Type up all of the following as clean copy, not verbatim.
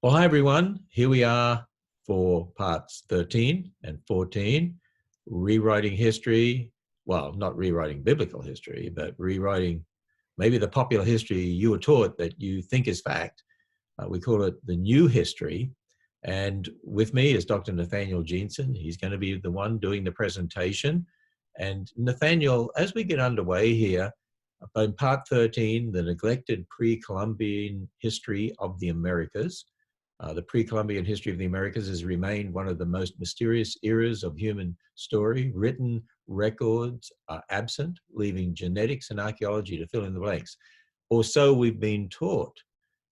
Well, hi everyone. Here we are for parts 13 and 14, rewriting history. Well, not rewriting biblical history, but rewriting maybe the popular history you were taught that you think is fact. We call it the new history. And with me is Dr. Nathaniel Jeanson. He's going to be the one doing the presentation. And Nathaniel, as we get underway here, in part 13, the neglected pre-Columbian history of the Americas. The pre-Columbian history of the Americas has remained one of the most mysterious eras of human story. Written records are absent, leaving genetics and archaeology to fill in the blanks. Or so we've been taught.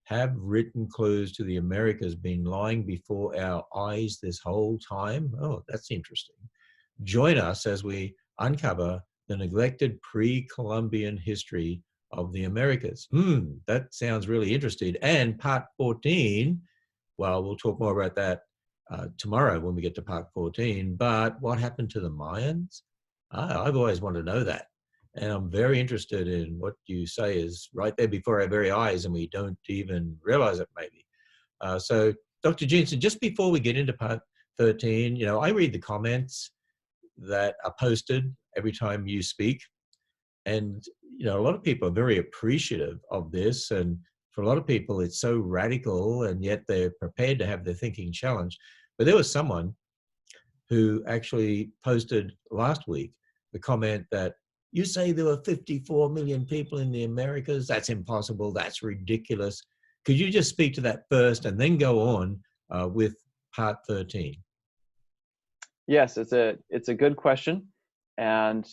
Have written clues to the Americas been lying before our eyes this whole time? Oh, that's interesting. Join us as we uncover the neglected pre-Columbian history of the Americas. That sounds really interesting. And part 14, well, we'll talk more about that tomorrow when we get to part 14. But what happened to the Mayans? I've always wanted to know that. And I'm very interested in what you say is right there before our very eyes and we don't even realize it maybe. So Dr. Jeanson, just before we get into part 13, I read the comments that are posted every time you speak. And, a lot of people are very appreciative of this. And for a lot of people, it's so radical, and yet they're prepared to have their thinking challenged. But there was someone who actually posted last week the comment that, you say there were 54 million people in the Americas? That's impossible. That's ridiculous. Could you just speak to that first and then go on with part 13? Yes, it's a good question, and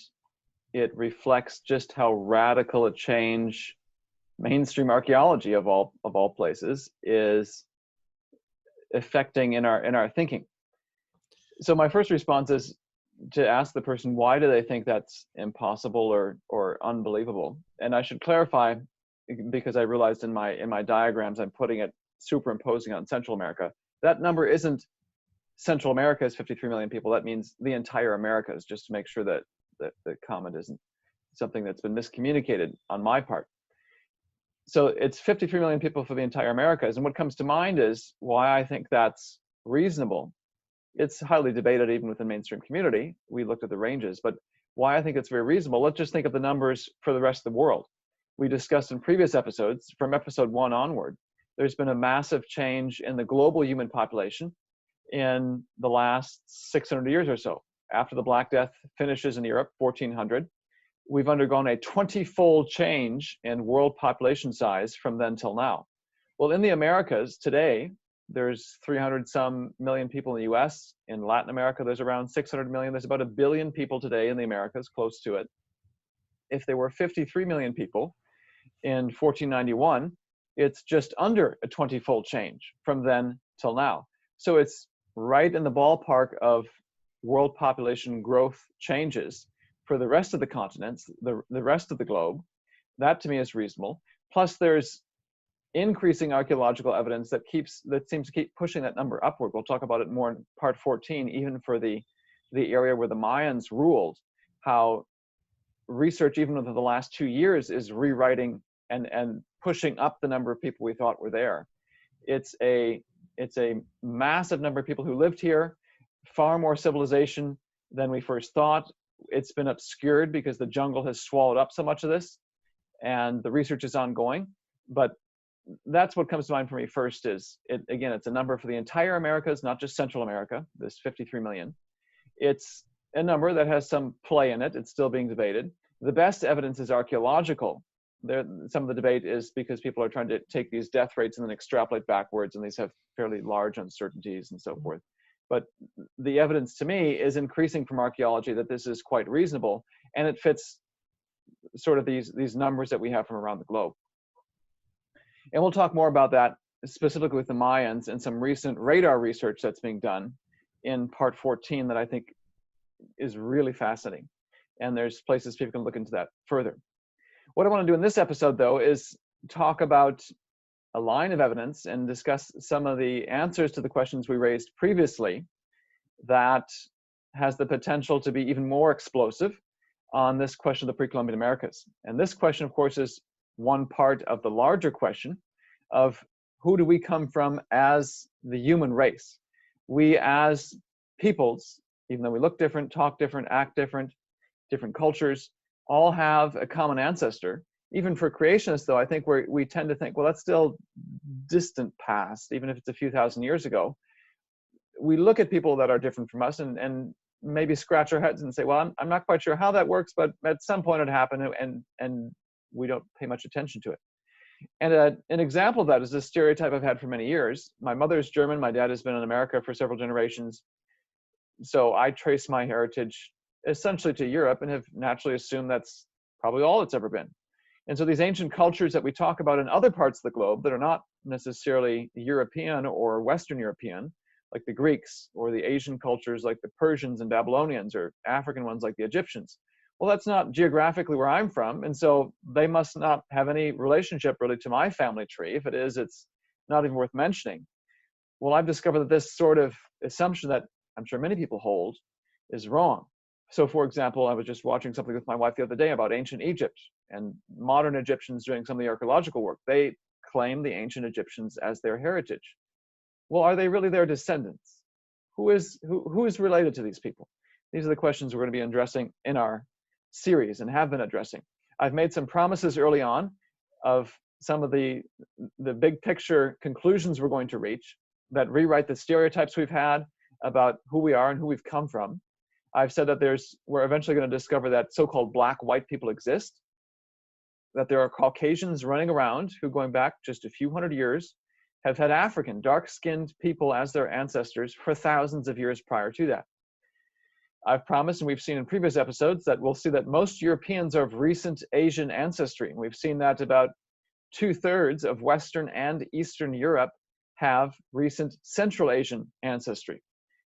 it reflects just how radical a change mainstream archaeology of all places is affecting in our thinking. So my first response is to ask the person, why do they think that's impossible or unbelievable? And I should clarify, because I realized in my diagrams I'm putting it superimposing on Central America. That number isn't Central America is 53 million people. That means the entire Americas, just to make sure that the comment isn't something that's been miscommunicated on my part. So it's 53 million people for the entire Americas. And what comes to mind is why I think that's reasonable. It's highly debated even within the mainstream community. We looked at the ranges, but why I think it's very reasonable. Let's just think of the numbers for the rest of the world. We discussed in previous episodes, from episode 1 onward, there's been a massive change in the global human population in the last 600 years or so. After the Black Death finishes in Europe, 1400, we've undergone a 20-fold change in world population size from then till now. Well, in the Americas today, there's 300 some million people in the US. In Latin America, there's around 600 million. There's about 1 billion people today in the Americas, close to it. If there were 53 million people in 1491, it's just under a 20-fold change from then till now. So it's right in the ballpark of world population growth changes for the rest of the continents, the rest of the globe. That to me is reasonable. Plus there's increasing archaeological evidence that seems to keep pushing that number upward. We'll talk about it more in part 14, even for the area where the Mayans ruled, how research even within the last 2 years is rewriting and pushing up the number of people we thought were there. It's a massive number of people who lived here, far more civilization than we first thought. It's been obscured because the jungle has swallowed up so much of this, and the research is ongoing. But that's what comes to mind for me first is, it's a number for the entire Americas, not just Central America, this 53 million. It's a number that has some play in it. It's still being debated. The best evidence is archaeological. Some of the debate is because people are trying to take these death rates and then extrapolate backwards, and these have fairly large uncertainties and so forth. But the evidence to me is increasing from archaeology that this is quite reasonable, and it fits sort of these numbers that we have from around the globe. And we'll talk more about that specifically with the Mayans and some recent radar research that's being done in part 14 that I think is really fascinating. And there's places people can look into that further. What I want to do in this episode, though, is talk about a line of evidence and discuss some of the answers to the questions we raised previously that has the potential to be even more explosive on this question of the pre-Columbian Americas. And this question, of course, is one part of the larger question of who do we come from as the human race? We as peoples, even though we look different, talk different, act different, different cultures, all have a common ancestor. Even for creationists, though, I think we tend to think, well, that's still distant past, even if it's a few thousand years ago. We look at people that are different from us and maybe scratch our heads and say, well, I'm not quite sure how that works, but at some point it happened, and we don't pay much attention to it. And an example of that is a stereotype I've had for many years. My mother's German. My dad has been in America for several generations. So I trace my heritage essentially to Europe and have naturally assumed that's probably all it's ever been. And so these ancient cultures that we talk about in other parts of the globe that are not necessarily European or Western European, like the Greeks, or the Asian cultures like the Persians and Babylonians, or African ones like the Egyptians, well, that's not geographically where I'm from, and so they must not have any relationship really to my family tree. If it is, it's not even worth mentioning. Well, I've discovered that this sort of assumption that I'm sure many people hold is wrong. So, for example, I was just watching something with my wife the other day about ancient Egypt, and modern Egyptians doing some of the archaeological work. They claim the ancient Egyptians as their heritage. Well, are they really their descendants? Who is related to these people? These are the questions we're going to be addressing in our series and have been addressing. I've made some promises early on of some of the big picture conclusions we're going to reach that rewrite the stereotypes we've had about who we are and who we've come from. I've said that we're eventually going to discover that so-called black-white people exist, that there are Caucasians running around who, going back just a few hundred years, have had African, dark-skinned people as their ancestors for thousands of years prior to that. I've promised, and we've seen in previous episodes, that we'll see that most Europeans are of recent Asian ancestry. We've seen that about 2/3 of Western and Eastern Europe have recent Central Asian ancestry.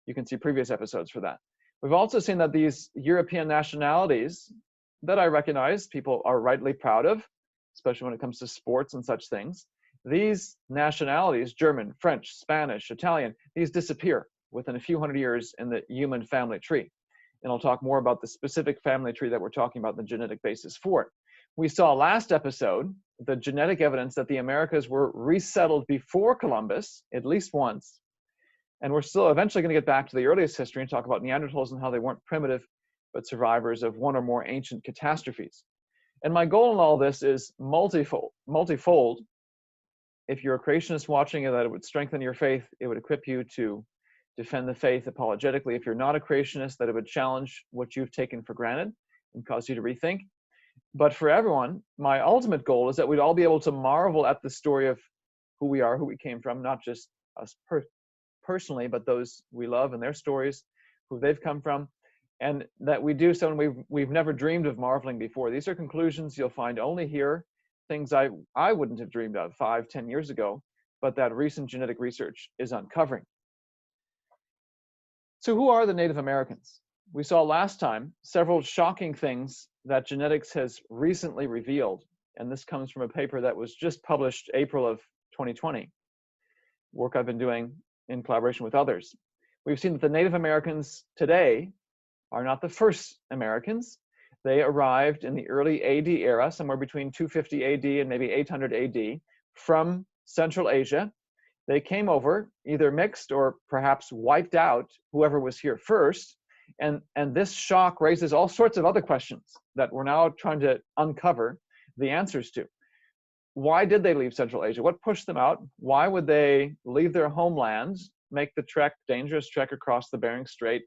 You can see previous episodes for that. We've also seen that these European nationalities that I recognize people are rightly proud of, especially when it comes to sports and such things, these nationalities, German, French, Spanish, Italian, these disappear within a few hundred years in the human family tree. And I'll talk more about the specific family tree that we're talking about, the genetic basis for it. We saw last episode the genetic evidence that the Americas were resettled before Columbus, at least once. And we're still eventually going to get back to the earliest history and talk about Neanderthals and how they weren't primitive, but survivors of one or more ancient catastrophes. And my goal in all this is multifold. If you're a creationist watching it, that it would strengthen your faith, it would equip you to defend the faith apologetically. If you're not a creationist, that it would challenge what you've taken for granted and cause you to rethink. But for everyone, my ultimate goal is that we'd all be able to marvel at the story of who we are, who we came from, not just us personally, but those we love and their stories, who they've come from, and that we do so and we've never dreamed of marveling before. These are conclusions you'll find only here, things I wouldn't have dreamed of 5-10 years ago, but that recent genetic research is uncovering. So who are the Native Americans? We saw last time several shocking things that genetics has recently revealed, and this comes from a paper that was just published April of 2020, work I've been doing in collaboration with others. We've seen that the Native Americans today are not the first Americans. They arrived in the early AD era, somewhere between 250 AD and maybe 800 AD, from Central Asia. They came over, either mixed or perhaps wiped out whoever was here first. And this shock raises all sorts of other questions that we're now trying to uncover the answers to. Why did they leave Central Asia? What pushed them out? Why would they leave their homelands, make the dangerous trek across the Bering Strait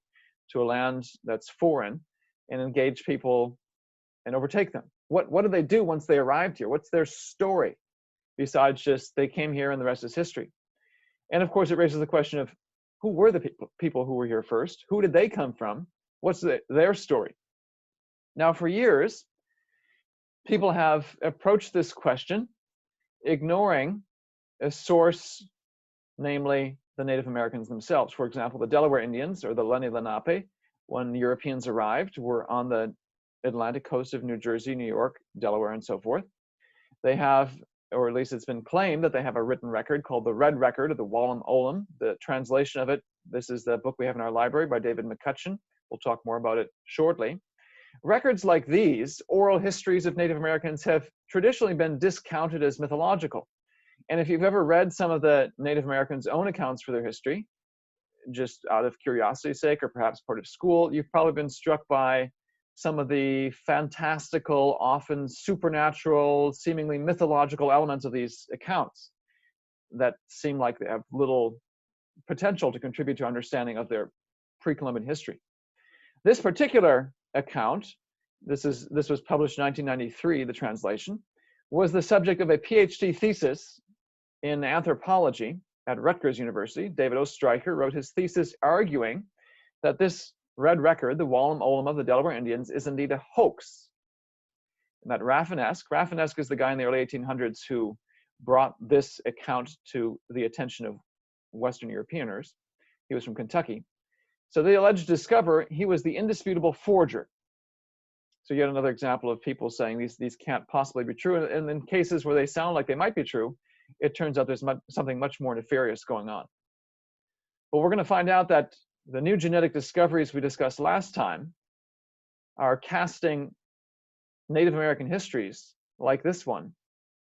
to a land that's foreign, and engage people and overtake them? What did they do once they arrived here? What's their story besides just they came here and the rest is history? And of course, it raises the question of who were the people who were here first? Who did they come from? What's their story? Now, for years, people have approached this question ignoring a source, namely the Native Americans themselves. For example, the Delaware Indians, or the Lenni Lenape, when Europeans arrived, were on the Atlantic coast of New Jersey, New York, Delaware, and so forth. They have, or at least it's been claimed, that they have a written record called the Red Record, or the Wallam Olam. The translation of it, this is the book we have in our library by David McCutcheon. We'll talk more about it shortly. Records like these, oral histories of Native Americans, have traditionally been discounted as mythological. And if you've ever read some of the Native Americans' own accounts for their history, just out of curiosity's sake, or perhaps part of school, you've probably been struck by some of the fantastical, often supernatural, seemingly mythological elements of these accounts that seem like they have little potential to contribute to understanding of their pre-Columbian history. This particular account, this was published in 1993, the translation, was the subject of a PhD thesis in anthropology at Rutgers University. David O. Stryker wrote his thesis arguing that this red record, the Wallam Olam of the Delaware Indians, is indeed a hoax. And that Rafinesque is the guy in the early 1800s who brought this account to the attention of Western Europeaners. He was from Kentucky. So the alleged discoverer, he was the indisputable forger. So yet another example of people saying these can't possibly be true. And in cases where they sound like they might be true, it turns out there's something much more nefarious going on. But we're going to find out that the new genetic discoveries we discussed last time are casting Native American histories like this one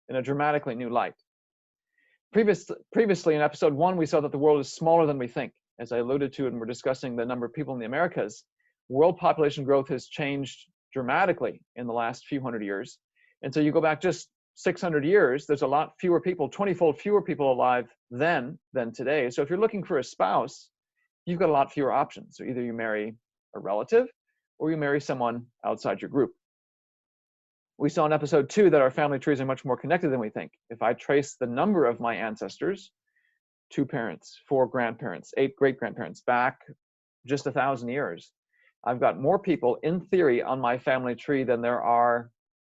in a dramatically new light. Previously in episode 1, we saw that the world is smaller than we think. As I alluded to, and we're discussing the number of people in the Americas, world population growth has changed dramatically in the last few hundred years. And so you go back just 600 years, there's a lot fewer people, 20-fold fewer people alive then than today. So if you're looking for a spouse, you've got a lot fewer options. So either you marry a relative or you marry someone outside your group. We saw in episode 2 that our family trees are much more connected than we think. If I trace the number of my ancestors, 2 parents, 4 grandparents, 8 great-grandparents, back just 1,000 years, I've got more people in theory on my family tree than there are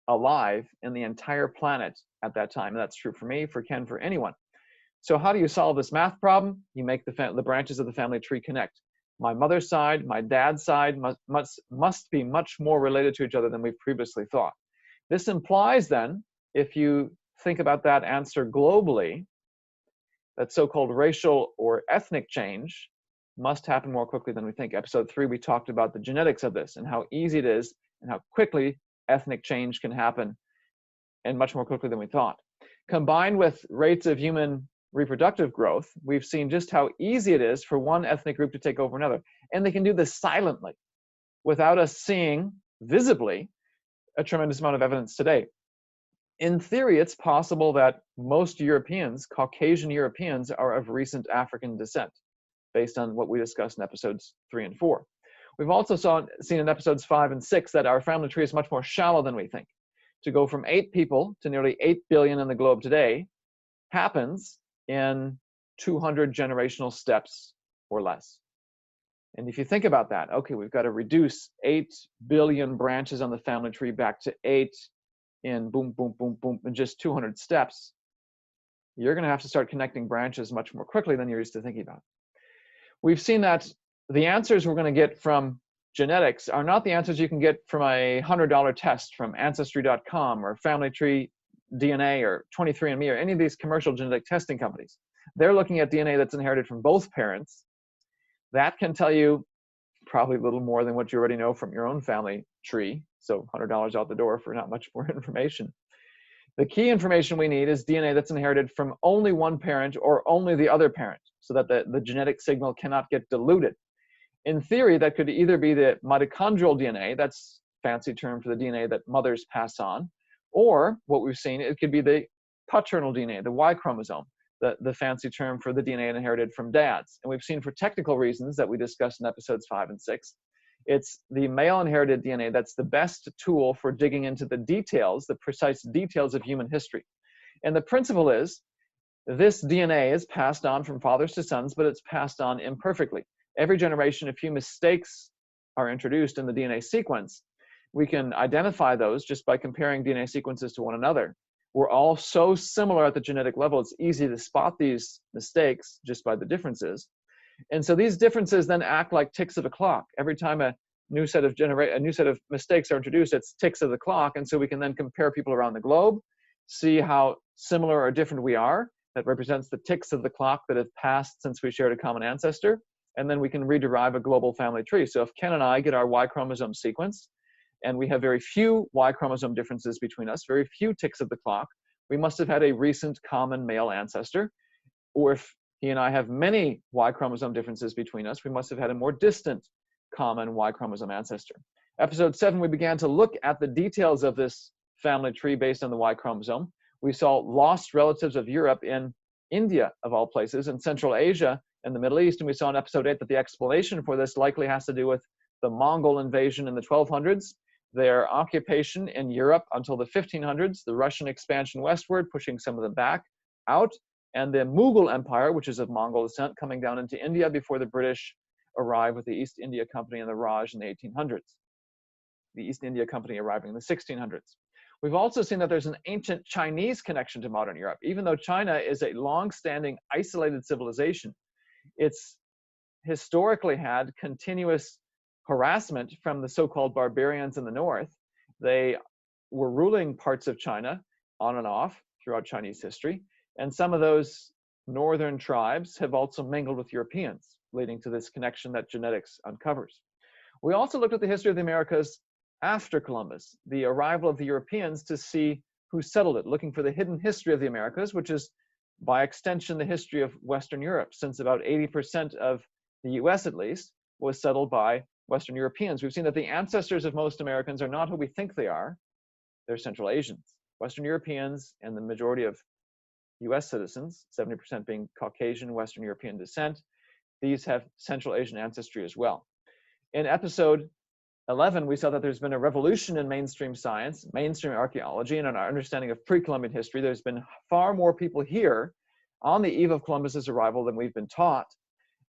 alive in the entire planet at that time. And that's true for me, for Ken, for anyone. So how do you solve this math problem? You make the branches of the family tree connect. My mother's side, my dad's side must be much more related to each other than we've previously thought. This implies then, if you think about that answer globally, that so-called racial or ethnic change must happen more quickly than we think. Episode 3, we talked about the genetics of this and how easy it is and how quickly ethnic change can happen, and much more quickly than we thought. Combined with rates of human reproductive growth, we've seen just how easy it is for one ethnic group to take over another. And they can do this silently, without us seeing visibly a tremendous amount of evidence today. In theory, it's possible that most Europeans, Caucasian Europeans, are of recent African descent, based on what we discussed in episodes 3 and 4. We've also seen in episodes 5 and 6 that our family tree is much more shallow than we think. To go from 8 people to nearly 8 billion in the globe today happens in 200 generational steps or less. And if you think about that, okay, we've got to reduce 8 billion branches on the family tree back to 8 in boom, boom, boom, boom, in just 200 steps. You're going to have to start connecting branches much more quickly than you're used to thinking about. We've seen that the answers we're going to get from genetics are not the answers you can get from a $100 test from Ancestry.com or Family Tree DNA or 23andMe or any of these commercial genetic testing companies. They're looking at DNA that's inherited from both parents. That can tell you probably a little more than what you already know from your own family tree. So $100 out the door for not much more information. The key information we need is DNA that's inherited from only one parent or only the other parent, so that the genetic signal cannot get diluted. In theory, that could either be the mitochondrial DNA, that's a fancy term for the DNA that mothers pass on, or what we've seen, it could be the paternal DNA, the Y chromosome, the fancy term for the DNA inherited from dads. And we've seen for technical reasons that we discussed in episodes 5 and 6, it's the male inherited DNA that's the best tool for digging into the details, the precise details of human history. And the principle is, this DNA is passed on from fathers to sons, but it's passed on imperfectly. Every generation, a few mistakes are introduced in the DNA sequence. We can identify those just by comparing DNA sequences to one another. We're all so similar at the genetic level, it's easy to spot these mistakes just by the differences. And so these differences then act like ticks of a clock. Every time a new set of mistakes are introduced, it's ticks of the clock. And so we can then compare people around the globe, see how similar or different we are. That represents the ticks of the clock that have passed since we shared a common ancestor. And then we can rederive a global family tree. So if Ken and I get our Y chromosome sequence, and we have very few Y chromosome differences between us, very few ticks of the clock, we must have had a recent common male ancestor. Or if he and I have many Y chromosome differences between us, we must have had a more distant common Y chromosome ancestor. Episode 7, we began to look at the details of this family tree based on the Y chromosome. We saw lost relatives of Europe in India, of all places, and Central Asia and the Middle East. And we saw in episode 8 that the explanation for this likely has to do with the Mongol invasion in the 1200s, their occupation in Europe until the 1500s, the Russian expansion westward, pushing some of them back out, and the Mughal Empire, which is of Mongol descent, coming down into India before the British arrived with the East India Company and the Raj in the 1800s. The East India Company arriving in the 1600s. We've also seen that there's an ancient Chinese connection to modern Europe. Even though China is a long-standing isolated civilization, it's historically had continuous harassment from the so-called barbarians in the north. They were ruling parts of China on and off throughout Chinese history. And some of those northern tribes have also mingled with Europeans, leading to this connection that genetics uncovers. We also looked at the history of the Americas after Columbus, the arrival of the Europeans, to see who settled it, looking for the hidden history of the Americas, which is by extension the history of Western Europe, since about 80% of the US at least was settled by Western Europeans. We've seen that the ancestors of most Americans are not who we think they are. They're Central Asians. Western Europeans and the majority of US citizens, 70% being Caucasian, Western European descent, these have Central Asian ancestry as well. In episode 11, we saw that there's been a revolution in mainstream science, mainstream archaeology, and in our understanding of pre-Columbian history. There's been far more people here on the eve of Columbus's arrival than we've been taught.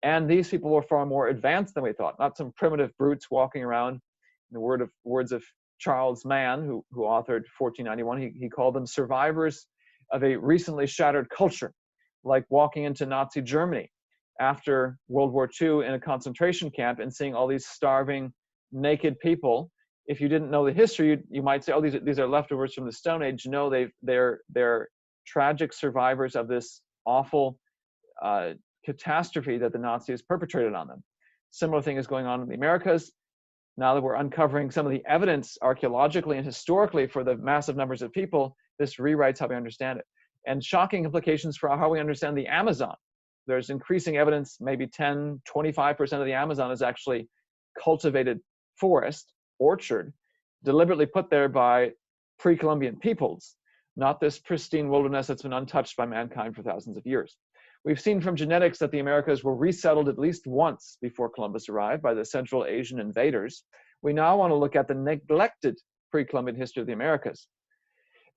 And these people were far more advanced than we thought, not some primitive brutes walking around. In the words of Charles Mann, who authored 1491, he called them survivors of a recently shattered culture, like walking into Nazi Germany after World War II in a concentration camp and seeing all these starving, naked people. If you didn't know the history, you might say, oh, these are leftovers from the Stone Age. No, they're tragic survivors of this awful catastrophe that the Nazis perpetrated on them. Similar thing is going on in the Americas. Now that we're uncovering some of the evidence archaeologically and historically for the massive numbers of people, this rewrites how we understand it. And shocking implications for how we understand the Amazon. There's increasing evidence, maybe 10, 25% of the Amazon is actually cultivated forest, orchard, deliberately put there by pre-Columbian peoples, not this pristine wilderness that's been untouched by mankind for thousands of years. We've seen from genetics that the Americas were resettled at least once before Columbus arrived by the Central Asian invaders. We now want to look at the neglected pre-Columbian history of the Americas.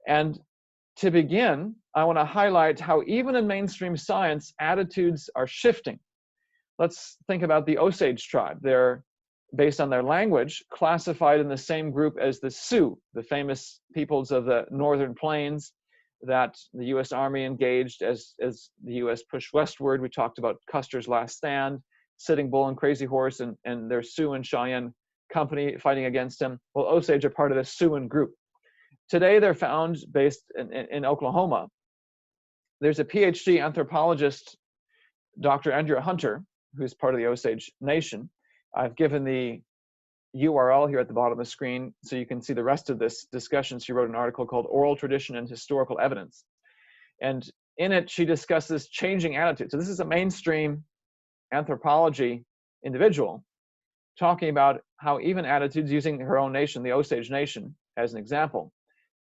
And to begin, I want to highlight how even in mainstream science, attitudes are shifting. Let's think about the Osage tribe. They're, based on their language, classified in the same group as the Sioux, the famous peoples of the northern plains that the U.S. Army engaged as the U.S. pushed westward. We talked about Custer's Last Stand, Sitting Bull and Crazy Horse, and their Sioux and Cheyenne company fighting against him. Well, Osage are part of the Siouan group. Today, they're found based in Oklahoma. There's a PhD anthropologist, Dr. Andrea Hunter, who's part of the Osage Nation. I've given the URL here at the bottom of the screen so you can see the rest of this discussion. She wrote an article called Oral Tradition and Historical Evidence. And in it, she discusses changing attitudes. So this is a mainstream anthropology individual talking about how even attitudes, using her own nation, the Osage Nation, as an example,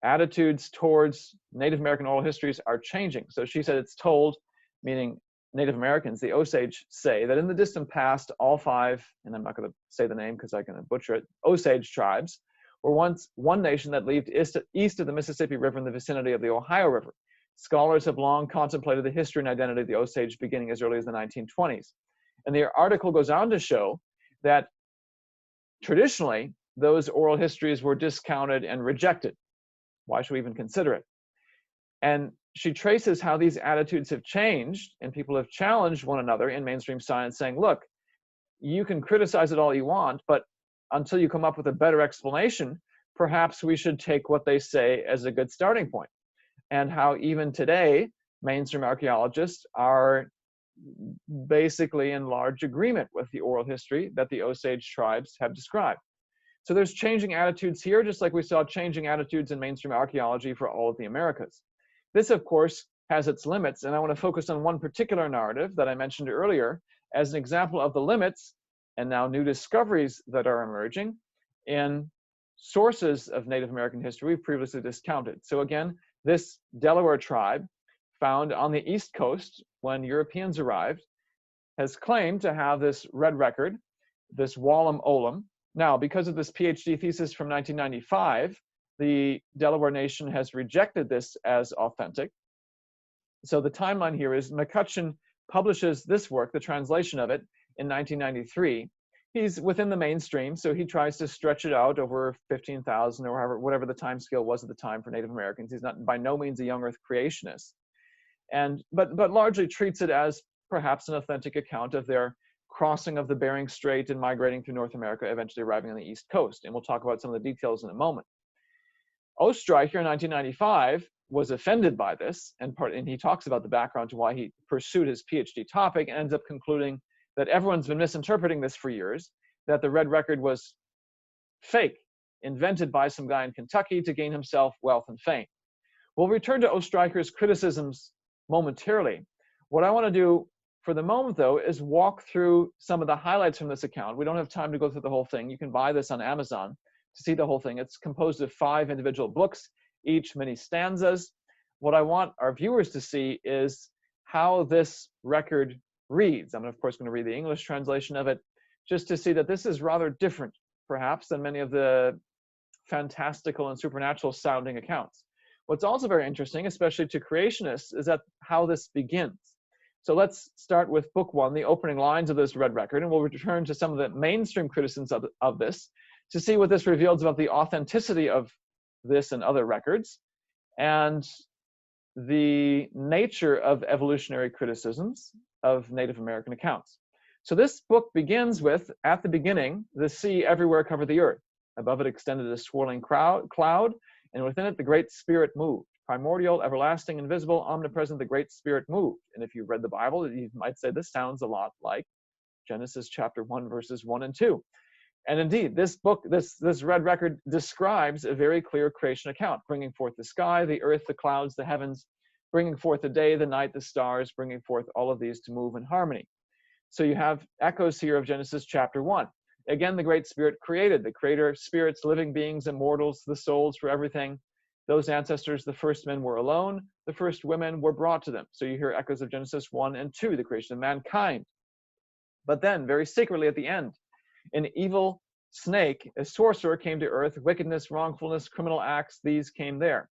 attitudes towards Native American oral histories are changing. So she said it's told, meaning Native Americans, the Osage, say that in the distant past, all 5, and I'm not going to say the name because I'm going to butcher it, Osage tribes were once one nation that lived east of the Mississippi River in the vicinity of the Ohio River. Scholars have long contemplated the history and identity of the Osage beginning as early as the 1920s. And the article goes on to show that traditionally, those oral histories were discounted and rejected. Why should we even consider it? And she traces how these attitudes have changed, and people have challenged one another in mainstream science, saying, look, you can criticize it all you want, but until you come up with a better explanation, perhaps we should take what they say as a good starting point. And how even today, mainstream archaeologists are basically in large agreement with the oral history that the Osage tribes have described. So there's changing attitudes here, just like we saw changing attitudes in mainstream archaeology for all of the Americas. This, of course, has its limits, and I want to focus on one particular narrative that I mentioned earlier as an example of the limits and now new discoveries that are emerging in sources of Native American history we previously discounted. So again, this Delaware tribe, found on the East Coast when Europeans arrived, has claimed to have this red record, this Wallam Olam. Now, because of this PhD thesis from 1995, the Delaware Nation has rejected this as authentic. So the timeline here is McCutcheon publishes this work, the translation of it, in 1993. He's within the mainstream, so he tries to stretch it out over 15,000 or whatever the time scale was at the time for Native Americans. He's not by no means a young Earth creationist, but largely treats it as perhaps an authentic account of their crossing of the Bering Strait and migrating through North America, eventually arriving on the East Coast. And we'll talk about some of the details in a moment. Oestreicher in 1995 was offended by this, and he talks about the background to why he pursued his PhD topic and ends up concluding that everyone's been misinterpreting this for years, that the red record was fake, invented by some guy in Kentucky to gain himself wealth and fame. We'll return to Oestreicher's criticisms momentarily. What I want to do for the moment, though, is walk through some of the highlights from this account. We don't have time to go through the whole thing. You can buy this on Amazon to see the whole thing. It's composed of 5 individual books, each many stanzas. What I want our viewers to see is how this record reads. I'm, of course, going to read the English translation of it, just to see that this is rather different, perhaps, than many of the fantastical and supernatural sounding accounts. What's also very interesting, especially to creationists, is that how this begins. So let's start with book 1, the opening lines of this red record, and we'll return to some of the mainstream criticisms of this to see what this reveals about the authenticity of this and other records, and the nature of evolutionary criticisms of Native American accounts. So this book begins with, at the beginning, the sea everywhere covered the earth. Above it extended a swirling cloud, and within it the Great Spirit moved. Primordial, everlasting, invisible, omnipresent, the Great Spirit moved. And if you've read the Bible, you might say this sounds a lot like Genesis chapter 1, verses 1 and 2. And indeed, this book, this red record describes a very clear creation account, bringing forth the sky, the earth, the clouds, the heavens, bringing forth the day, the night, the stars, bringing forth all of these to move in harmony. So you have echoes here of Genesis chapter 1. Again, the Great Spirit created, the creator, spirits, living beings, immortals, the souls for everything. Those ancestors, the first men were alone, the first women were brought to them. So you hear echoes of Genesis 1 and 2, the creation of mankind. But then, very secretly at the end, an evil snake, a sorcerer, came to earth. Wickedness, wrongfulness, criminal acts, these came there.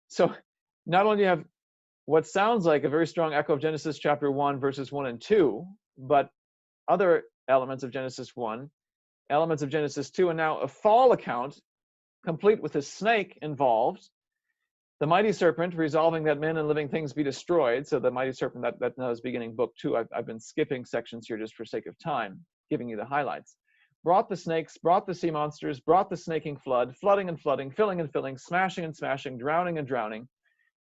So not only do you have what sounds like a very strong echo of Genesis chapter 1, verses 1 and 2, but other elements of Genesis 1, elements of Genesis 2, and now a fall account, complete with a snake involved, the mighty serpent resolving that men and living things be destroyed. So the mighty serpent, that now is beginning book 2. I've been skipping sections here just for sake of time, giving you the highlights. Brought the snakes, brought the sea monsters, brought the snaking flood, flooding and flooding, filling and filling, smashing and smashing, drowning and drowning.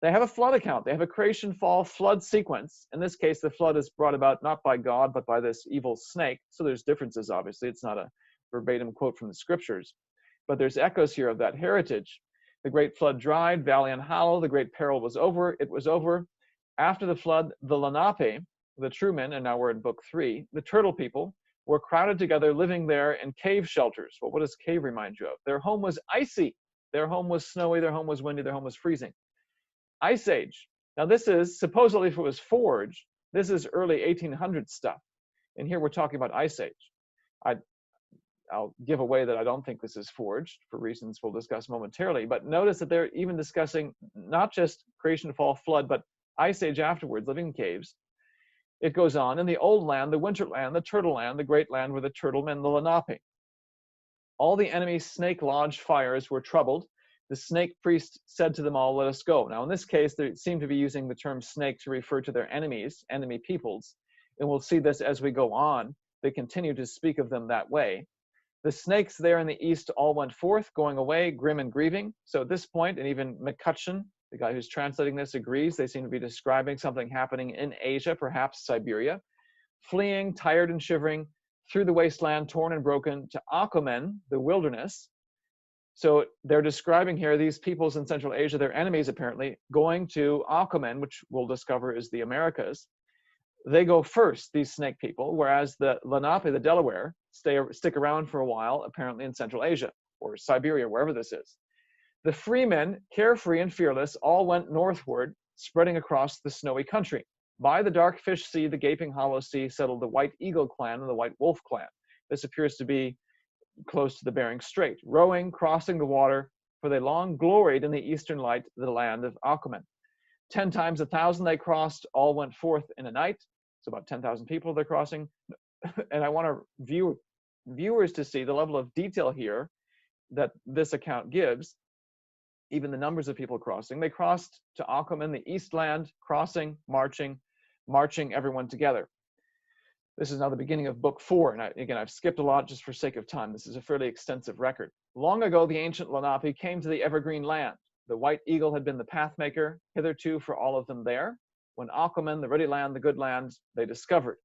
They have a flood account. They have a creation, fall, flood sequence. In this case, the flood is brought about not by God, but by this evil snake. So there's differences, obviously. It's not a verbatim quote from the scriptures, but there's echoes here of that heritage. The great flood dried, valley and hollow. The great peril was over. It was over. After the flood, the Lenape, the true men, and now we're in book 3, the turtle people, were crowded together, living there in cave shelters. Well, what does cave remind you of? Their home was icy. Their home was snowy. Their home was windy. Their home was freezing. Ice Age. Now this is, supposedly if it was forged, this is early 1800 stuff. And here we're talking about Ice Age. I'll give away that I don't think this is forged for reasons we'll discuss momentarily, but notice that they're even discussing not just creation, fall, flood, but Ice Age afterwards, living in caves. It goes on, in the old land, the winter land, the turtle land, the great land were the turtle men, the Lenape. All the enemy snake lodge fires were troubled. The snake priest said to them all, let us go. Now, in this case, they seem to be using the term snake to refer to their enemies, enemy peoples. And we'll see this as we go on. They continue to speak of them that way. The snakes there in the east all went forth, going away, grim and grieving. So at this point, and even McCutcheon, the guy who's translating this, agrees, they seem to be describing something happening in Asia, perhaps Siberia. Fleeing, tired and shivering, through the wasteland, torn and broken, to Akomen, the wilderness. So they're describing here these peoples in Central Asia, their enemies apparently, going to Aquaman, which we'll discover is the Americas. They go first, these snake people, whereas the Lenape, the Delaware, stick around for a while, apparently in Central Asia or Siberia, wherever this is. The freemen, carefree and fearless, all went northward, spreading across the snowy country. By the Dark Fish Sea, the Gaping Hollow Sea, settled the White Eagle clan and the White Wolf clan. This appears to be close to the Bering Strait, rowing, crossing the water, for they long gloried in the eastern light, the land of Aquaman. 10 times 1,000 they crossed, all went forth in a night. So about 10,000 people they're crossing. And I want our viewers to see the level of detail here that this account gives, even the numbers of people crossing. They crossed to Aquaman, the east land, crossing, marching everyone together. This is now the beginning of book 4, and again, I've skipped a lot just for sake of time. This is a fairly extensive record. Long ago, the ancient Lenape came to the evergreen land. The White Eagle had been the pathmaker, hitherto for all of them there. When Aquaman, the ruddy land, the good land, they discovered.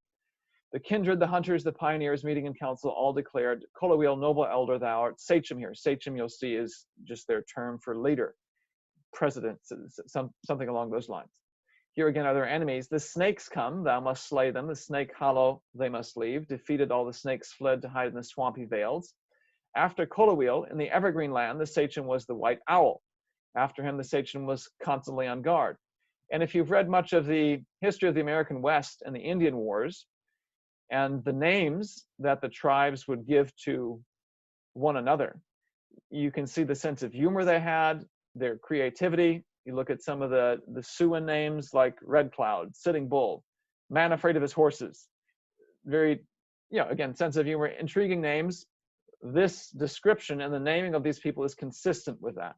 The kindred, the hunters, the pioneers meeting in council all declared, Koloweel, noble elder, thou art sachem here. Sachem, you'll see, is just their term for leader, president, something along those lines. Here again are their enemies. The snakes come, thou must slay them. The snake hollow they must leave. Defeated, all the snakes fled to hide in the swampy vales. After Koloweel, in the evergreen land, the sachem was the white owl. After him, the sachem was constantly on guard. And if you've read much of the history of the American West and the Indian Wars, and the names that the tribes would give to one another, you can see the sense of humor they had, their creativity. You look at some of the Siouan names like Red Cloud, Sitting Bull, Man Afraid of His Horses. Very, again, sense of humor, intriguing names. This description and the naming of these people is consistent with that.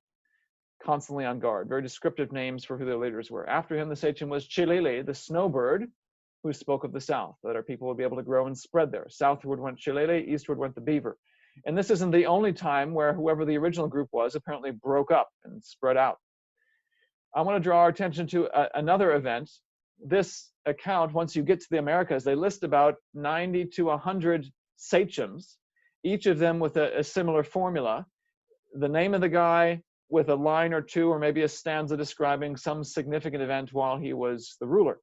Constantly on guard, very descriptive names for who their leaders were. After him, the sachem was Chilele, the snowbird, who spoke of the south, that our people would be able to grow and spread there. Southward went Chilele, eastward went the beaver. And this isn't the only time where whoever the original group was apparently broke up and spread out. I want to draw our attention to another event. This account, once you get to the Americas, they list about 90 to 100 sachems, each of them with a similar formula. The name of the guy with a line or two, or maybe a stanza describing some significant event while he was the ruler.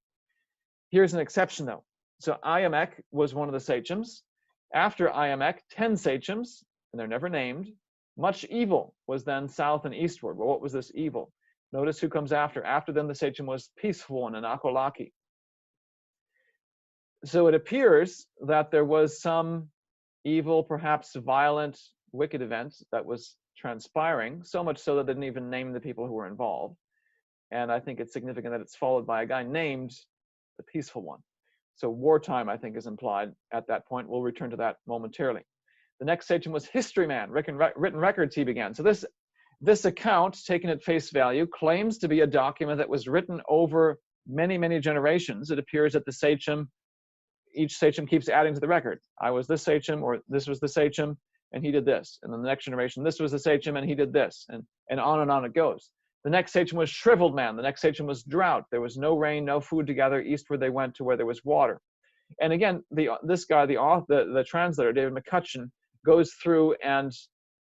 Here's an exception, though. So Iamek was one of the sachems. After Iamek, 10 sachems, and they're never named. Much evil was then south and eastward. Well, what was this evil? Notice who comes after. After them, the sachem was Peaceful One and Akolaki. So it appears that there was some evil, perhaps violent, wicked event that was transpiring, so much so that they didn't even name the people who were involved. And I think it's significant that it's followed by a guy named the Peaceful One. So wartime, I think, is implied at that point. We'll return to that momentarily. The next sachem was History Man, written records he began. So this account, taken at face value, claims to be a document that was written over many, many generations. It appears that the sachem, each sachem keeps adding to the record. I was this sachem, or this was the sachem, and he did this. And then the next generation, this was the sachem, and he did this. And on it goes. The next sachem was Shriveled Man. The next sachem was Drought. There was no rain, no food together. Eastward they went to where there was water. And again, this guy, the translator, David McCutcheon, goes through, and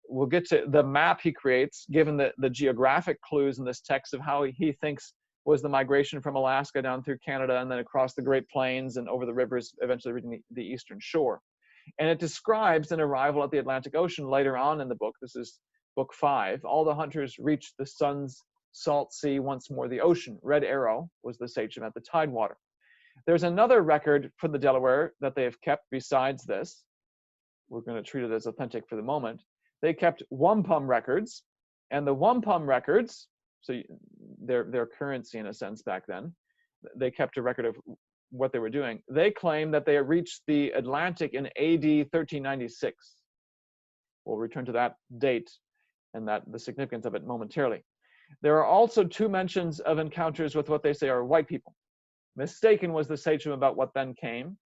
we'll get to the map he creates, given the geographic clues in this text of how he thinks was the migration from Alaska down through Canada and then across the Great Plains and over the rivers, eventually reaching the eastern shore. And it describes an arrival at the Atlantic Ocean later on in the book. This is book 5. All the hunters reached the sun's salt sea, once more the ocean. Red Arrow was the sachem at the tidewater. There's another record for the Delaware that they have kept besides this. We're going to treat it as authentic for the moment. They kept wampum records, and the wampum records, so their currency in a sense back then, they kept a record of what they were doing. They claim that they reached the Atlantic in AD 1396. We'll return to that date and the significance of it momentarily. There are also 2 mentions of encounters with what they say are white people. Mistaken was the sachem about what then came.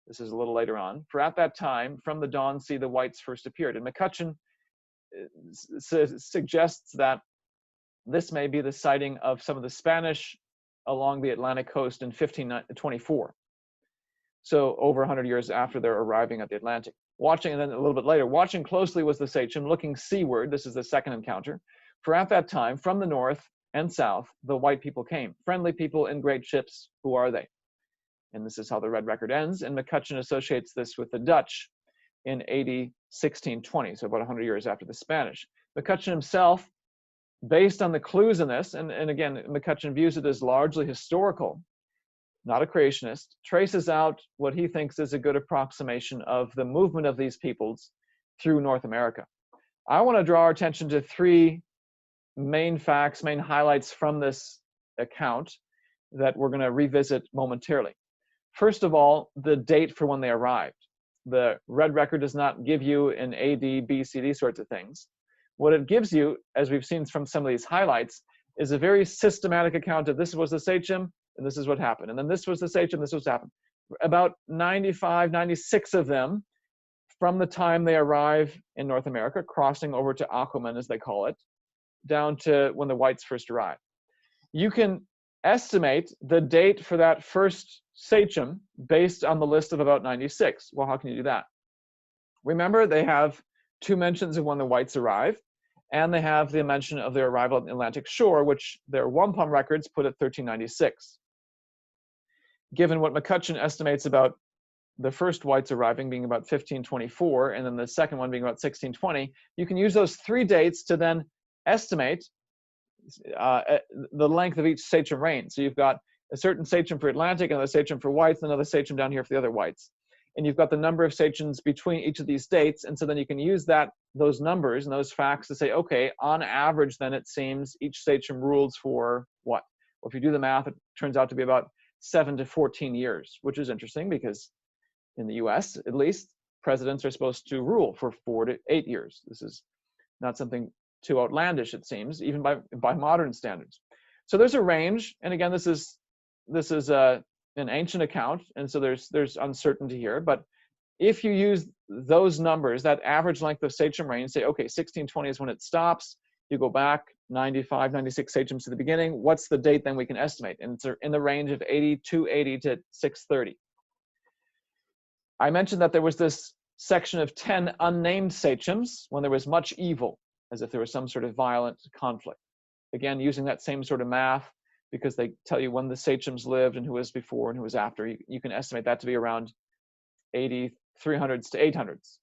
This is a little later on. For at that time, from the dawn sea, the whites first appeared. And McCutcheon suggests that this may be the sighting of some of the Spanish along the Atlantic coast in 1524. So over 100 years after they're arriving at the Atlantic. Watching, and then a little bit later, watching closely was the sachem, looking seaward. This is the second encounter. For at that time, from the north and south, the white people came. Friendly people in great ships, who are they? And this is how the red record ends. And McCutcheon associates this with the Dutch in AD 1620, so about 100 years after the Spanish. McCutcheon himself, based on the clues in this, and again, McCutcheon views it as largely historical, not a creationist, traces out what he thinks is a good approximation of the movement of these peoples through North America. I want to draw our attention to three main facts, main highlights from this account that we're going to revisit momentarily. First of all, the date for when they arrived. The red record does not give you an AD, B, C, D sorts of things. What it gives you, as we've seen from some of these highlights, is a very systematic account of this was the sachem, and this is what happened. And then this was the sachem, this was what happened. About 95, 96 of them from the time they arrive in North America, crossing over to Aquaman, as they call it, down to when the whites first arrive. You can estimate the date for that first sachem based on the list of about 96. Well, how can you do that? Remember, they have two mentions of when the whites arrive, and they have the mention of their arrival at the Atlantic shore, which their wampum records put at 1396. Given what McCutcheon estimates about the first whites arriving being about 1524, and then the second one being about 1620, you can use those three dates to then estimate the length of each sachem reign. So you've got a certain sachem for Atlantic, another sachem for whites, another sachem down here for the other whites. And you've got the number of sachems between each of these dates. And so then you can use those numbers and those facts to say, okay, on average, then it seems each sachem rules for what? Well, if you do the math, it turns out to be about 7 to 14 years, which is interesting because in the US, at least, presidents are supposed to rule for 4 to 8 years. This is not something too outlandish, it seems, even by modern standards. So there's a range, and again, this is an ancient account, and so there's uncertainty here. But if you use those numbers, that average length of sachem reign, say, okay, 1620 is when it stops. You go back 95, 96 sachems to the beginning. What's the date then we can estimate? And it's in the range of 280 to 630. I mentioned that there was this section of 10 unnamed sachems when there was much evil, as if there was some sort of violent conflict. Again, using that same sort of math, because they tell you when the sachems lived and who was before and who was after, you can estimate that to be around 80, 300s to 800s.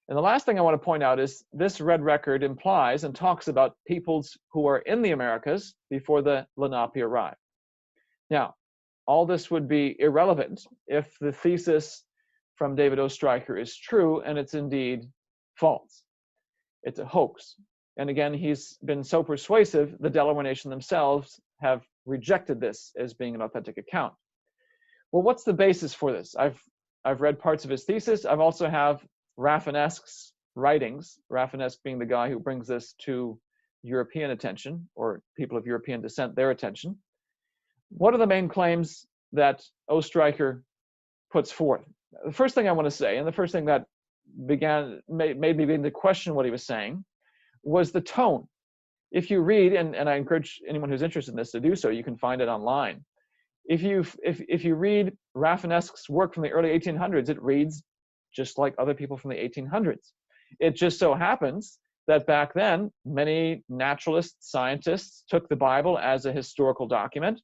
And the last thing I want to point out is this red record implies and talks about peoples who are in the Americas before the Lenape arrived. Now, all this would be irrelevant if the thesis from David Oestreicher is true, and it's indeed false. It's a hoax. And again, he's been so persuasive, the Delaware Nation themselves have rejected this as being an authentic account. Well, what's the basis for this? I've read parts of his thesis. I've also have Rafinesque's writings, Rafinesque being the guy who brings this to European attention, or people of European descent, their attention. What are the main claims that Oestreicher puts forth? The first thing I want to say, and the first thing that made me begin to question what he was saying, was the tone. If you read, and I encourage anyone who's interested in this to do so, you can find it online. If you read Rafinesque's work from the early 1800s, it reads just like other people from the 1800s. It just so happens that back then, many naturalists, scientists took the Bible as a historical document.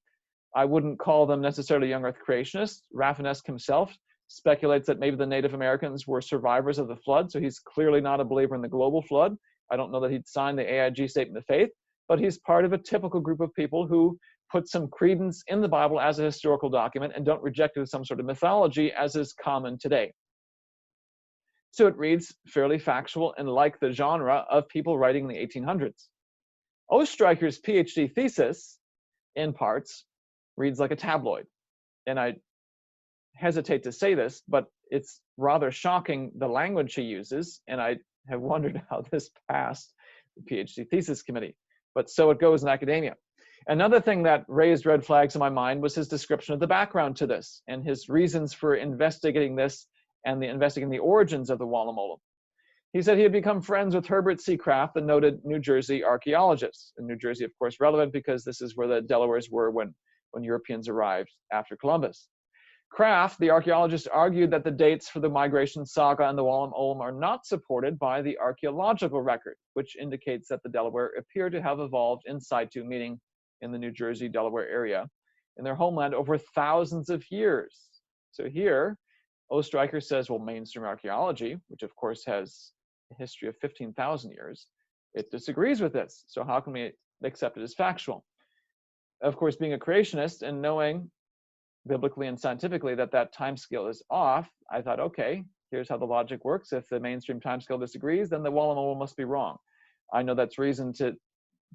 I wouldn't call them necessarily young earth creationists. Rafinesque himself speculates that maybe the Native Americans were survivors of the flood, so he's clearly not a believer in the global flood. I don't know that he'd signed the AIG Statement of Faith, but he's part of a typical group of people who put some credence in the Bible as a historical document and don't reject it as some sort of mythology, as is common today. So it reads fairly factual and like the genre of people writing in the 1800s. Oestreicher's PhD thesis, in parts, reads like a tabloid. And I hesitate to say this, but it's rather shocking the language he uses, and I have wondered how this passed the PhD thesis committee. But so it goes in academia. Another thing that raised red flags in my mind was his description of the background to this and his reasons for investigating this and investigating the origins of the Wallamolam. He said he had become friends with Herbert C. Kraft, the noted New Jersey archaeologist. And New Jersey, of course, relevant because this is where the Delawares were when Europeans arrived after Columbus. Kraft, the archaeologist, argued that the dates for the migration saga and the Wallam Olam are not supported by the archaeological record, which indicates that the Delaware appear to have evolved in situ, meaning in the New Jersey, Delaware area, in their homeland over thousands of years. So here, Ostreicher says, well, mainstream archaeology, which of course has a history of 15,000 years, it disagrees with this. So how can we accept it as factual? Of course, being a creationist and knowing biblically and scientifically that that time scale is off, I thought, okay, here's how the logic works. If the mainstream time scale disagrees, then the Wallam Olam must be wrong. I know that's reason to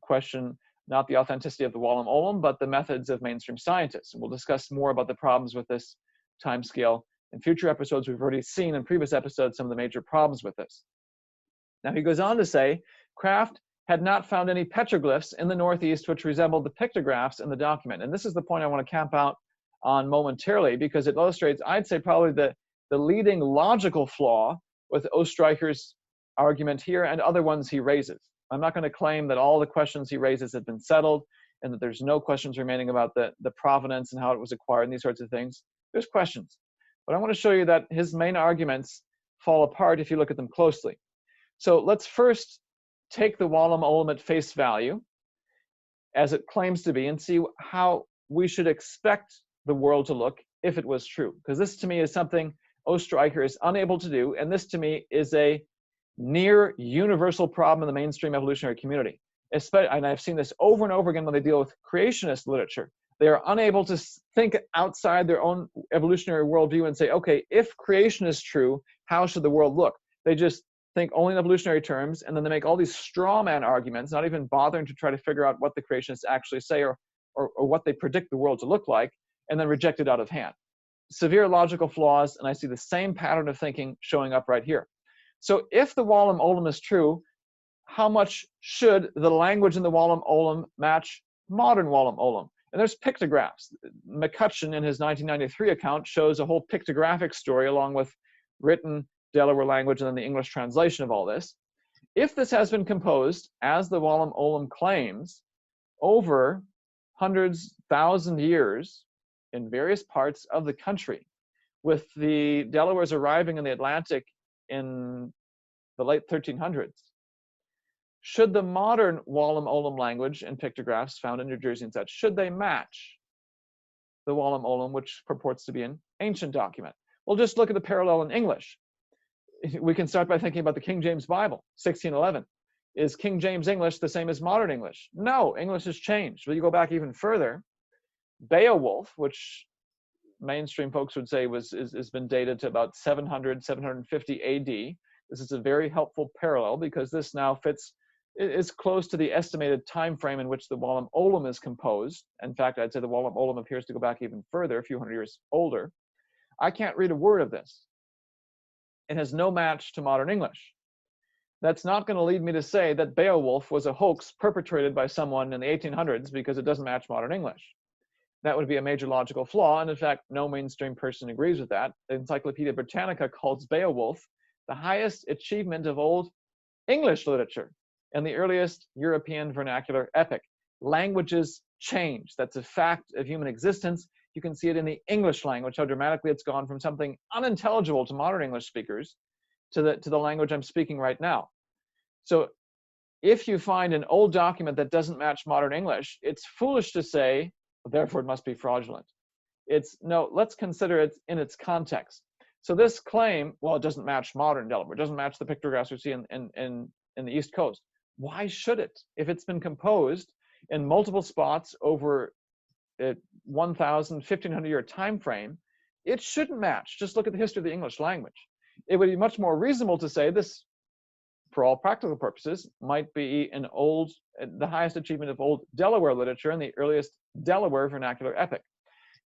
question not the authenticity of the Wallam Olam, but the methods of mainstream scientists. And we'll discuss more about the problems with this time scale in future episodes. We've already seen in previous episodes some of the major problems with this. Now he goes on to say, Kraft had not found any petroglyphs in the Northeast which resembled the pictographs in the document. And this is the point I want to camp out on momentarily, because it illustrates, I'd say, probably the leading logical flaw with Ostreicher's argument here and other ones he raises. I'm not going to claim that all the questions he raises have been settled and that there's no questions remaining about the provenance and how it was acquired and these sorts of things. There's questions. But I want to show you that his main arguments fall apart if you look at them closely. So let's first take the Wallam Olam at face value, as it claims to be, and see how we should expect the world to look if it was true. Because this to me is something Ostreicher is unable to do, and this to me is a near universal problem in the mainstream evolutionary community. And I've seen this over and over again when they deal with creationist literature. They are unable to think outside their own evolutionary worldview and say, okay, if creation is true, how should the world look? They just think only in evolutionary terms, and then they make all these straw man arguments, not even bothering to try to figure out what the creationists actually say or what they predict the world to look like, and then reject it out of hand. Severe logical flaws, and I see the same pattern of thinking showing up right here. So if the Wallam Olam is true, how much should the language in the Wallam Olam match modern Wallam Olam? And there's pictographs. McCutcheon, in his 1993 account, shows a whole pictographic story along with written Delaware language and then the English translation of all this. If this has been composed, as the Wallam Olam claims, over hundreds, thousand years in various parts of the country, with the Delawares arriving in the Atlantic in the late 1300s, should the modern Wallam Olam language and pictographs found in New Jersey and such, should they match the Wallam Olam, which purports to be an ancient document? Well, just look at the parallel in English. We can start by thinking about the King James Bible, 1611. Is King James English the same as modern English? No, English has changed. But you go back even further, Beowulf, which mainstream folks would say has been dated to about 700, 750 AD. This is a very helpful parallel because this now is close to the estimated time frame in which the Wallam Olam is composed. In fact, I'd say the Wallam Olam appears to go back even further, a few hundred years older. I can't read a word of this. It has no match to modern English. That's not going to lead me to say that Beowulf was a hoax perpetrated by someone in the 1800s because it doesn't match modern English. That would be a major logical flaw, and in fact, no mainstream person agrees with that. The Encyclopedia Britannica calls Beowulf the highest achievement of Old English literature and the earliest European vernacular epic. Languages change. That's a fact of human existence. You can see it in the English language, how dramatically it's gone from something unintelligible to modern English speakers to the language I'm speaking right now. So if you find an old document that doesn't match modern English, it's foolish to say, therefore it must be fraudulent. No, let's consider it in its context. So this claim, well, it doesn't match modern Delaware, it doesn't match the pictographs we see in the East Coast. Why should it? If it's been composed in multiple spots over a 1,000, 1,500 year time frame, it shouldn't match. Just look at the history of the English language. It would be much more reasonable to say this, for all practical purposes, might be the highest achievement of Old Delaware literature and the earliest Delaware vernacular epic.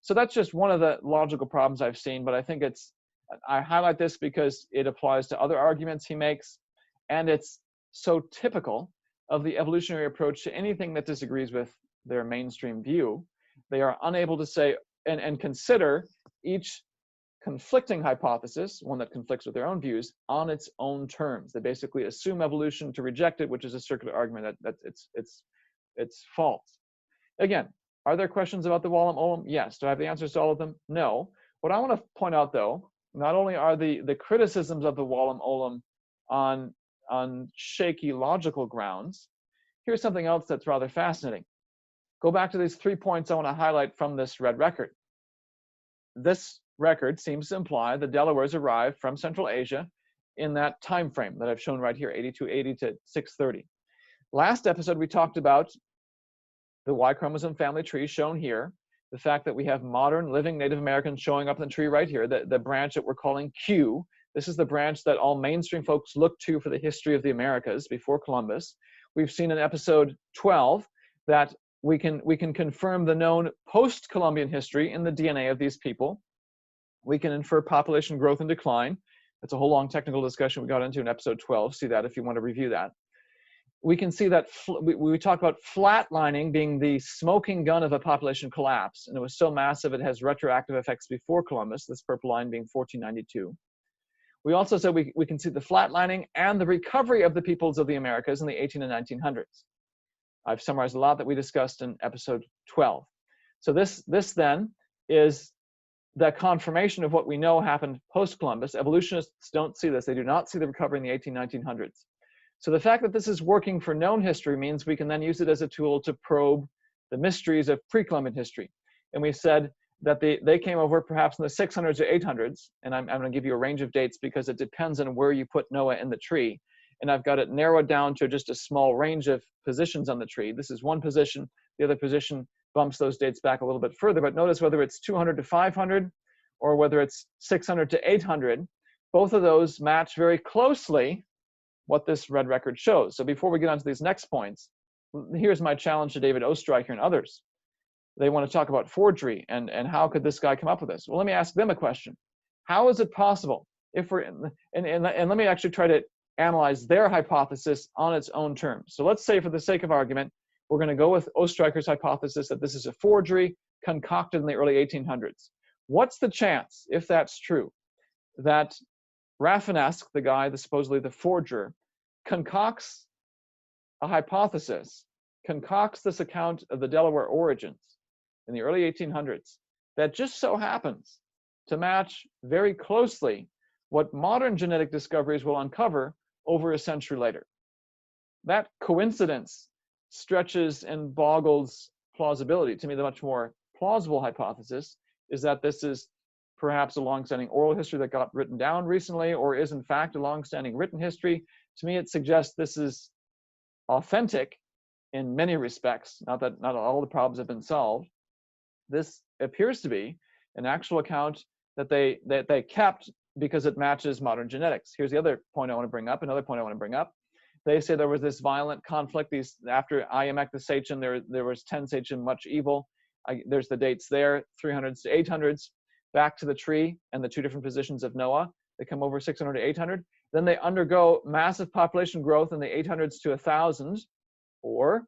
So that's just one of the logical problems I've seen, but I think I highlight this because it applies to other arguments he makes, and it's so typical of the evolutionary approach to anything that disagrees with their mainstream view. They are unable to say and consider each conflicting hypothesis, one that conflicts with their own views, on its own terms. They basically assume evolution to reject it, which is a circular argument that it's false. Again, are there questions about the Wallam Olam? Yes. Do I have the answers to all of them? No. What I want to point out, though, not only are the criticisms of the Wallam Olam on shaky logical grounds, here's something else that's rather fascinating. Go back to these 3 points I want to highlight from this red record. This record seems to imply the Delawares arrived from Central Asia in that time frame that I've shown right here, 8280 to 630. Last episode, we talked about the Y chromosome family tree shown here, the fact that we have modern living Native Americans showing up in the tree right here, the branch that we're calling Q. This is the branch that all mainstream folks look to for the history of the Americas before Columbus. We've seen in episode 12 that we can confirm the known post-Columbian history in the DNA of these people. We can infer population growth and decline. That's a whole long technical discussion we got into in episode 12. See that if you want to review that. We can see that we talk about flatlining being the smoking gun of a population collapse, and it was so massive it has retroactive effects before Columbus, this purple line being 1492. We also said we can see the flatlining and the recovery of the peoples of the Americas in the 18 and 1900s. I've summarized a lot that we discussed in episode 12. So this then is the confirmation of what we know happened post-Columbus. Evolutionists don't see this. They do not see the recovery in the 1900s. So the fact that this is working for known history means we can then use it as a tool to probe the mysteries of pre-Columbian history. And we said that they came over perhaps in the 600s or 800s, and I'm going to give you a range of dates because it depends on where you put Noah in the tree. And I've got it narrowed down to just a small range of positions on the tree. This is one position. The other position bumps those dates back a little bit further. But notice whether it's 200 to 500 or whether it's 600 to 800, both of those match very closely what this red record shows. So before we get on to these next points, here's my challenge to David Ostreicher and others. They want to talk about forgery and how could this guy come up with this? Well, let me ask them a question. How is it possible if we're, and let me actually try to analyze their hypothesis on its own terms. So let's say for the sake of argument, we're going to go with Ostreicher's hypothesis that this is a forgery concocted in the early 1800s. What's the chance, if that's true, that Rafinesque, the guy, supposedly the forger, concocts a hypothesis, concocts this account of the Delaware origins in the early 1800s that just so happens to match very closely what modern genetic discoveries will uncover over a century later? That coincidence stretches and boggles plausibility. To me, the much more plausible hypothesis is that this is perhaps a long-standing oral history that got written down recently, or is in fact a long-standing written history. To me, it suggests this is authentic in many respects, not that not all the problems have been solved. This appears to be an actual account that they kept because it matches modern genetics. Here's the other point I want to bring up, another point I want to bring up. They say there was this violent conflict. After Iamek the Sachem, there was 10 Sachem, much evil. There's the dates there, 300s to 800s. Back to the tree and the two different positions of Noah. They come over 600 to 800. Then they undergo massive population growth in the 800s to 1,000, or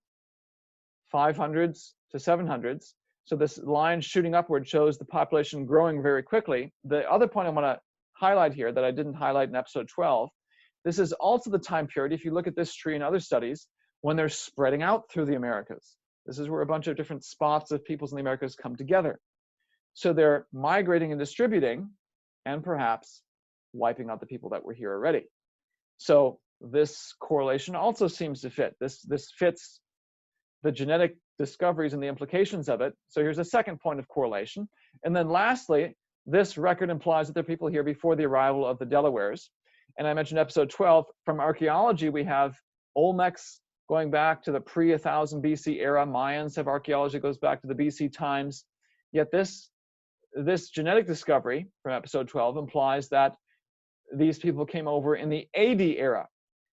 500s to 700s. So this line shooting upward shows the population growing very quickly. The other point I want to highlight here that I didn't highlight in episode 12, this is also the time period, if you look at this tree and other studies, when they're spreading out through the Americas. This is where a bunch of different spots of peoples in the Americas come together. So they're migrating and distributing and perhaps wiping out the people that were here already. So this correlation also seems to fit. This fits the genetic discoveries and the implications of it. So here's a second point of correlation. And then lastly, this record implies that there are people here before the arrival of the Delawares. And I mentioned episode 12. From archaeology, we have Olmecs going back to the pre-1000 BC era. Mayans have archaeology that goes back to the BC times. Yet this genetic discovery from episode 12 implies that these people came over in the AD era.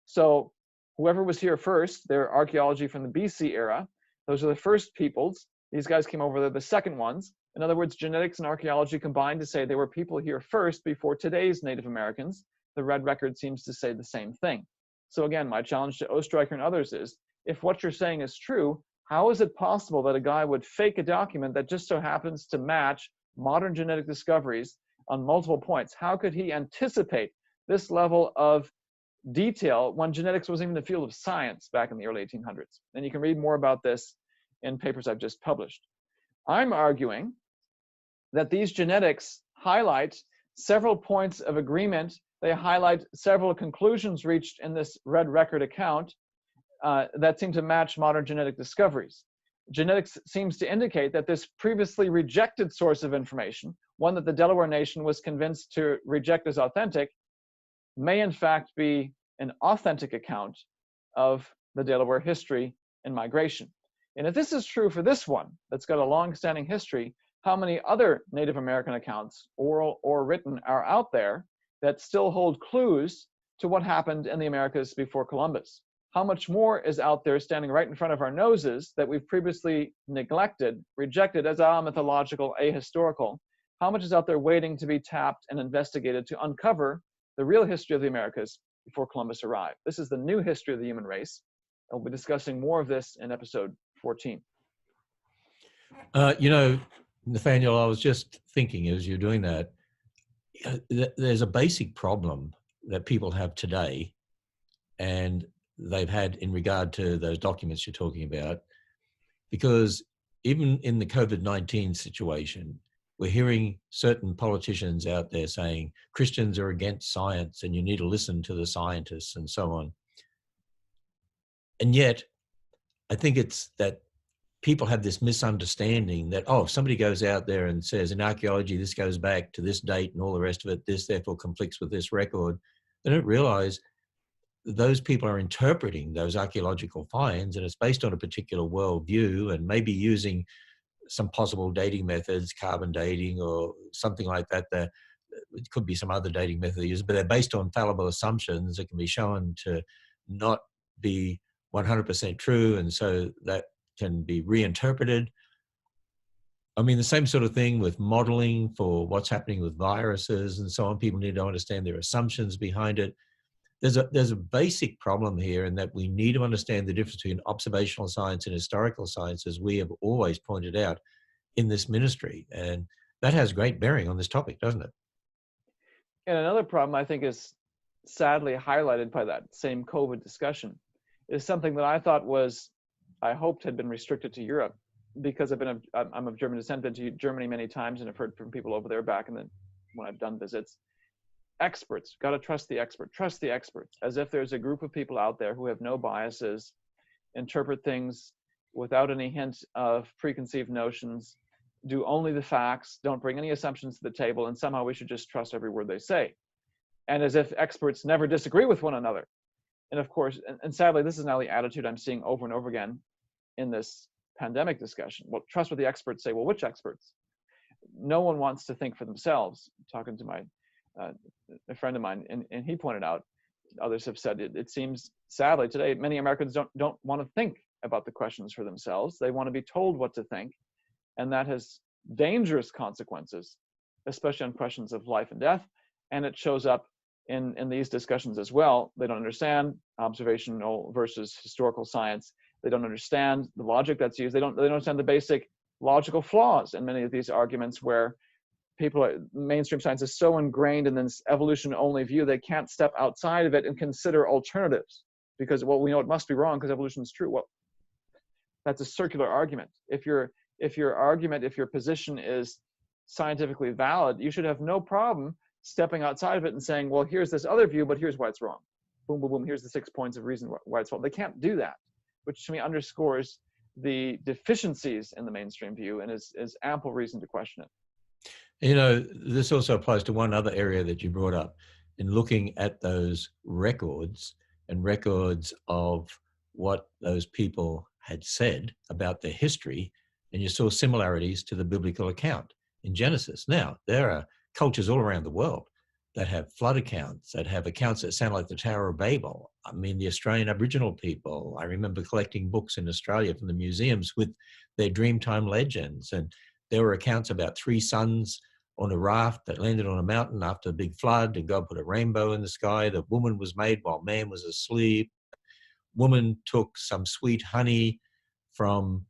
So whoever was here first, their archaeology from the BC era, those are the first peoples. These guys came over, they're the second ones. In other words, genetics and archaeology combined to say there were people here first before today's Native Americans. The red record seems to say the same thing. So again, my challenge to Ostreicher and others is, if what you're saying is true, how is it possible that a guy would fake a document that just so happens to match modern genetic discoveries on multiple points? How could he anticipate this level of detail when genetics wasn't even the field of science back in the early 1800s? And you can read more about this in papers I've just published. I'm arguing that these genetics highlight several points of agreement. They highlight several conclusions reached in this red record account that seem to match modern genetic discoveries. Genetics seems to indicate that this previously rejected source of information, one that the Delaware Nation was convinced to reject as authentic, may in fact be an authentic account of the Delaware history and migration. And if this is true for this one, that's got a long-standing history, how many other Native American accounts, oral or written, are out there that still hold clues to what happened in the Americas before Columbus? How much more is out there standing right in front of our noses that we've previously neglected, rejected as mythological, ahistorical? How much is out there waiting to be tapped and investigated to uncover the real history of the Americas before Columbus arrived? This is the new history of the human race. And we'll be discussing more of this in episode 14. You know, Nathaniel, I was just thinking as you're doing that, there's a basic problem that people have today, and they've had in regard to those documents you're talking about, because even in the COVID-19 situation, we're hearing certain politicians out there saying Christians are against science and you need to listen to the scientists and so on. And yet, I think it's that people have this misunderstanding that, oh, if somebody goes out there and says in archaeology, this goes back to this date and all the rest of it, this therefore conflicts with this record, they don't realize those people are interpreting those archaeological finds, and it's based on a particular worldview and maybe using some possible dating methods, carbon dating or something like that. It could be some other dating method used, but they're based on fallible assumptions that can be shown to not be 100% true, and so that can be reinterpreted. I mean, the same sort of thing with modeling for what's happening with viruses and so on. People need to understand their assumptions behind it. There's a basic problem here in that we need to understand the difference between observational science and historical science, as we have always pointed out in this ministry. And that has great bearing on this topic, doesn't it? And another problem I think is sadly highlighted by that same COVID discussion is something that I hoped had been restricted to Europe, because I'm of German descent, been to Germany many times, and I've heard from people over there back when I've done visits. Experts, got to trust the experts, as if there's a group of people out there who have no biases, interpret things without any hint of preconceived notions, do only the facts, don't bring any assumptions to the table, and somehow we should just trust every word they say. And as if experts never disagree with one another. And of course, and sadly, this is now the attitude I'm seeing over and over again in this pandemic discussion. Well, trust what the experts say. Well, which experts? No one wants to think for themselves. I'm talking to a friend of mine, and he pointed out, others have said, it seems sadly today, many Americans don't want to think about the questions for themselves. They want to be told what to think. And that has dangerous consequences, especially on questions of life and death. And it shows up in these discussions as well. They don't understand observational versus historical science. They don't understand the logic that's used. They don't understand the basic logical flaws in many of these arguments, where mainstream science is so ingrained in this evolution-only view, they can't step outside of it and consider alternatives, because, well, we know it must be wrong because evolution is true. Well, that's a circular argument. If your position is scientifically valid, you should have no problem stepping outside of it and saying, well, here's this other view, but here's why it's wrong. Boom, boom, boom. Here's the 6 points of reason why it's wrong. They can't do that, which to me underscores the deficiencies in the mainstream view and is ample reason to question it. You know, this also applies to one other area that you brought up in looking at those records and records of what those people had said about their history, and you saw similarities to the biblical account in Genesis. Now, there are cultures all around the world that have flood accounts, that have accounts that sound like the Tower of Babel. I mean, the Australian Aboriginal people, I remember collecting books in Australia from the museums with their Dreamtime legends, and there were accounts about 3 sons on a raft that landed on a mountain after a big flood, and God put a rainbow in the sky. The woman was made while man was asleep. Woman took some sweet honey from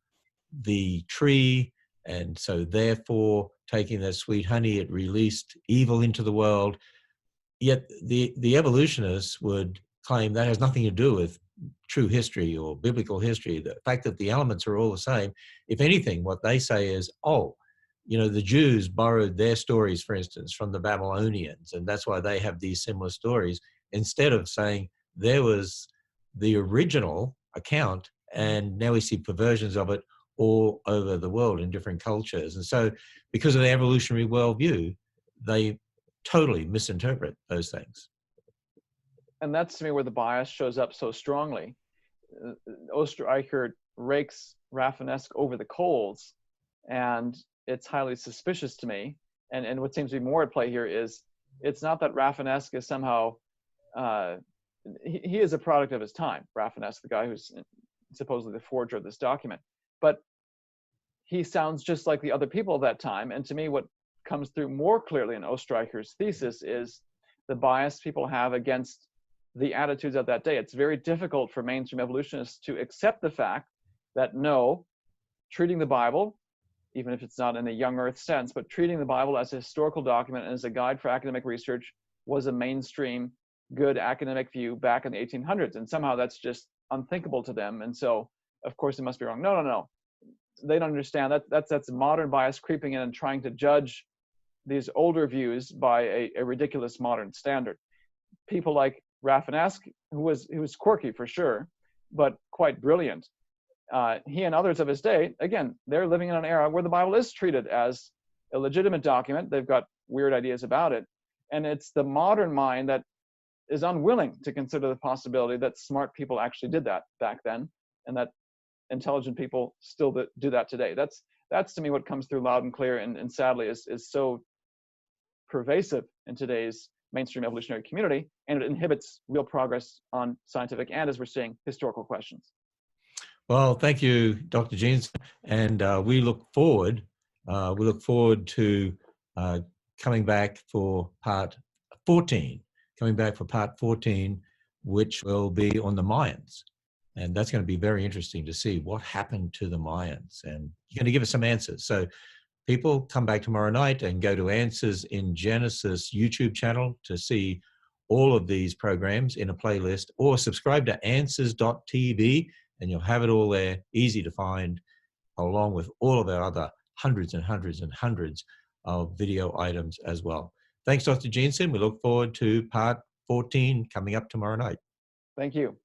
the tree, and so therefore, taking that sweet honey, it released evil into the world. Yet the evolutionists would claim that has nothing to do with true history or biblical history. The fact that the elements are all the same, if anything, what they say is, oh, the Jews borrowed their stories, for instance, from the Babylonians, and that's why they have these similar stories, instead of saying there was the original account, and now we see perversions of it all over the world in different cultures. And so because of the evolutionary worldview, they totally misinterpret those things. And that's to me where the bias shows up so strongly. Osterreicher rakes Rafinesque over the coals, and it's highly suspicious to me. And what seems to be more at play here is it's not that Rafinesque is somehow, he is a product of his time, Rafinesque, the guy who's supposedly the forger of this document. But he sounds just like the other people of that time. And to me, what comes through more clearly in Osterreicher's thesis is the bias people have against the attitudes of that day. It's very difficult for mainstream evolutionists to accept the fact that no, treating the Bible, even if it's not in a young earth sense, but treating the Bible as a historical document and as a guide for academic research was a mainstream good academic view back in the 1800s. And somehow that's just unthinkable to them. And so, of course, it must be wrong. No, no, no. They don't understand that that's modern bias creeping in and trying to judge these older views by a ridiculous modern standard. People like Rafinesque, who was quirky for sure, but quite brilliant. He and others of his day, again, they're living in an era where the Bible is treated as a legitimate document. They've got weird ideas about it. And it's the modern mind that is unwilling to consider the possibility that smart people actually did that back then, and that intelligent people still do that today. That's to me what comes through loud and clear, and sadly is so pervasive in today's mainstream evolutionary community, and it inhibits real progress on scientific and, as we're seeing, historical questions. Well, thank you, Dr. Jeanson, and we look forward to coming back for part 14, which will be on the Mayans. And that's going to be very interesting to see what happened to the Mayans. And you're going to give us some answers. So people, come back tomorrow night and go to Answers in Genesis YouTube channel to see all of these programs in a playlist, or subscribe to answers.tv and you'll have it all there, easy to find, along with all of our other hundreds and hundreds and hundreds of video items as well. Thanks, Dr. Jeanson. We look forward to part 14 coming up tomorrow night. Thank you.